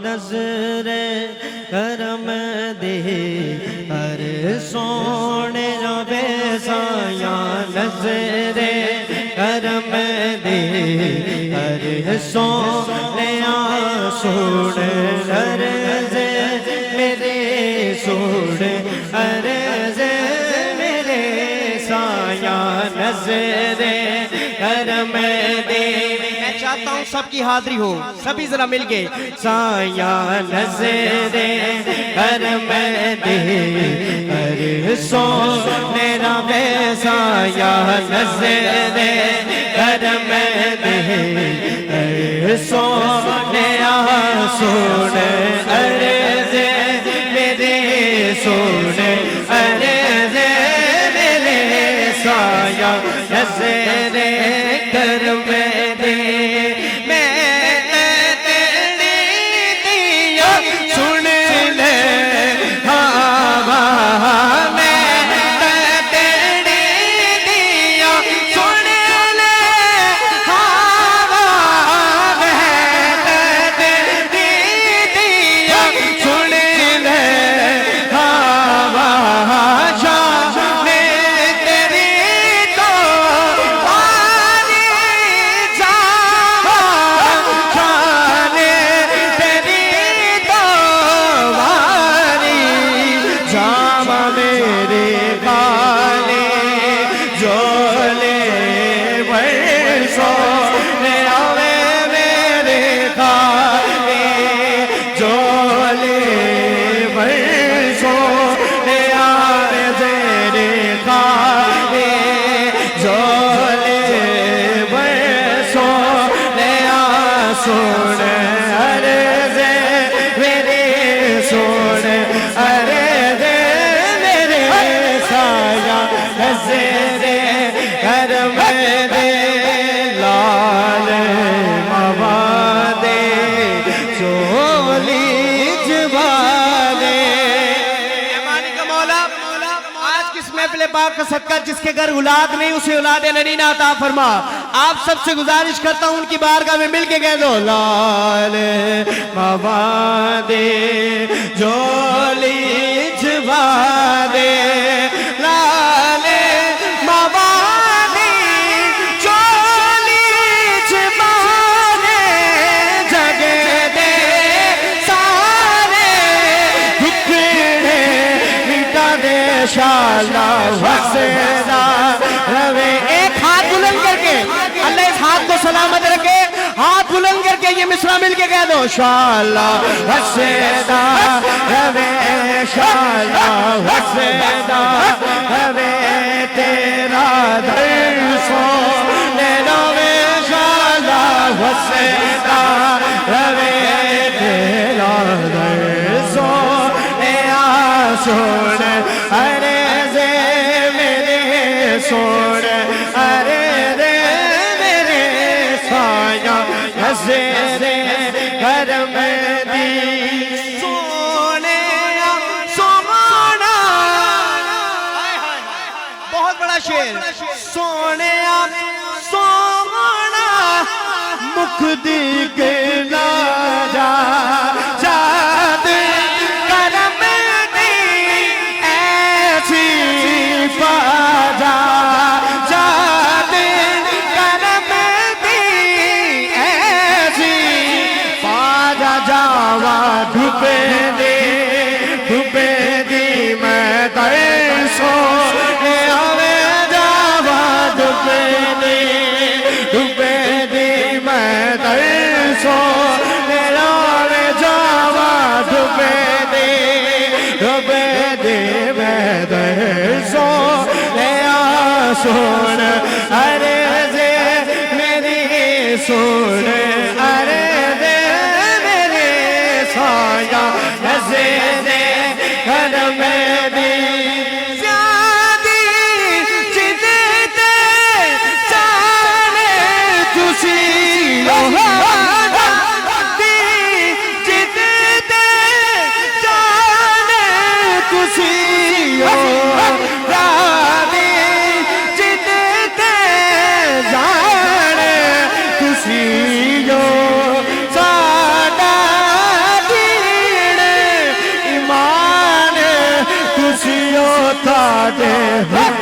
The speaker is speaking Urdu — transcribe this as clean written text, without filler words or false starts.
نظر کرم دے ہر سونے ربے سایہ نظر کرم دے ہر سونے سوڑ عرض میرے سوڑ عرض میرے سایہ نظر کرم دے چاہتا ہوں سب کی حاضری ہو سبھی ذرا مل کے سایہ نظر کرم دے ہر سونے ربے سایہ نظر کرم دے ہر سونے سوڑ عرض میرے سوڑ عرض میرے سایہ نظر کرم دے سوڑ عرض میرے سوڑ عرض میرے سایہ نظر کرم دے لال مواد چولی جبالے مالک مولا آج کس محفل پاک کا صدقہ جس کے گھر اولاد نہیں اسے اولاد نرینہ عطا فرما آپ سب سے گزارش کرتا ہوں ان کی بارگاہ میں مل کے کہہ دو لال مواد جولی جبالے لال مواد جولی جبالے جگہ دے سارے دکھڑے مٹا دے شالا وسیدہ روے ایک ہاتھ بلند کر کے اللہ اس ہاتھ کو سلامت رکھے ہاتھ بلند کر کے یہ مصرع مل کے کہہ دو شالا وسیدہ روے شالا وسیدہ روے تیرا در سونے روے شالا وسیدہ روے تیرا در سونے سوڑ عرض میرے سوڑ عرض میرے سایہ نظر کرم دی سونے سونا بہت بڑا شعر سونے سونا مکھ دی کے لا جا جاد کرم دی ایسی پاجا جاد کرم دی ایسی پاجا جاوا دھوپے دی میں ترسو آوے جاوا دھوپے دی میں ترسو آوے جاوا دھوپے دی میں ترسو سوڑ عرض میری سوڑ عرض میرے سایہ نظر کرم دی زیادی جدتے چانے تسی جدتے چانے تسی ساڈا دے